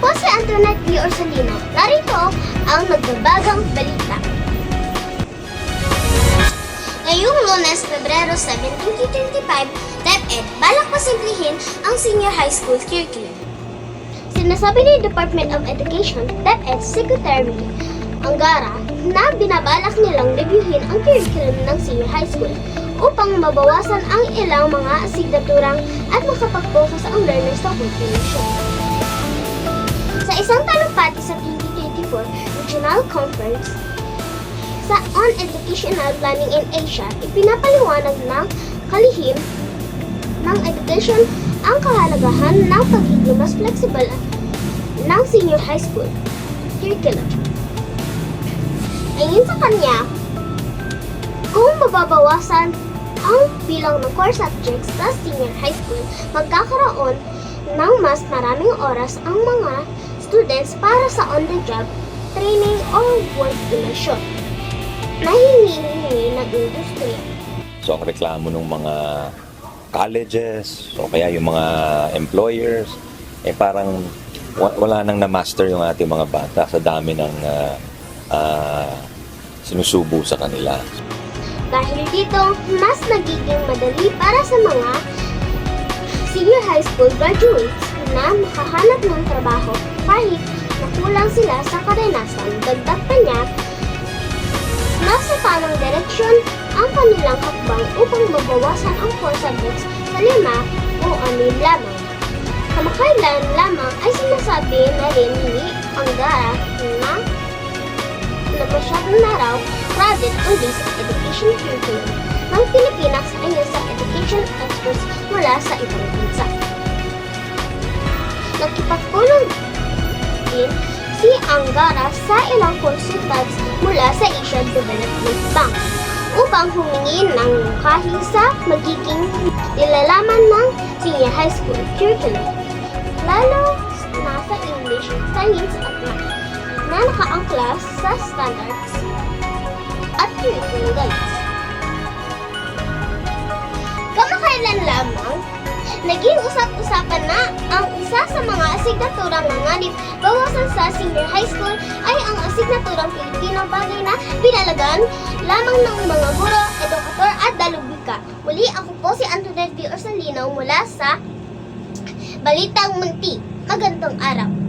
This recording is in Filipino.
po si Antoinette V. Orsolino. Narito ang nagbabagang balita. Ngayong Lunes, Pebrero 7, 2025, DepEd balak pasimplihin ang senior high school curriculum. Sinasabi ni Department of Education, DepEd Secretary Angara, na binabalak nilang reviewin ang curriculum ng senior high school upang mabawasan ang ilang mga asignaturang at makapag-focus ang learners sa concentration. Sa isang talumpati sa 2024 Regional Conference on Educational Planning in Asia, ipinapaliwanag ng kalihim ng education ang kahalagahan ng pagiging mas flexible ng senior high school curriculum. Ayon sa kanya, kung mababawasan ang bilang ng core subjects sa senior high school, magkakaroon ng mas maraming oras ang mga students para sa on-the-job training o work immersion na hinihingi ng industriya. So ang reklamo ng mga colleges o kaya yung mga employers, parang wala nang na-master yung ating mga bata sa dami ng sinusubo sa kanila. Dahil dito, mas nagiging madali para sa mga senior high school graduates na makahanap ng trabaho kahit nakulang sila sa karanasan. Dagdag pa niya, nasa tamang direksyon ang kanilang hakbang upang mabawasan ang core subjects sa 5 o 6 lamang. Kamakailan lamang ay sinasabi na rin ni Angara na masyado na raw crowded ang basic education curriculum ng Pilipinas ayon sa education experts mula sa ibang bansa. Nagkipagpulong din si Angara sa ilang consultants mula sa Asian Development Bank upang humingi ng mungkahi sa magiging nilalaman ng senior high school curriculum, lalo na sa English, Science at Math, na nakaangkla sa standards at curriculum guides. Kamakailan lamang, naging usap-usapan na ang isa sa mga asignaturang nanganib bawasan sa senior high school ay ang asignaturang Pilipino, bagay na pinalagan lamang ng mga guro, edukator at dalubika. Muli, ako po si Antoinette V. Orsolino mula sa Balitang Munti. Magandang araw.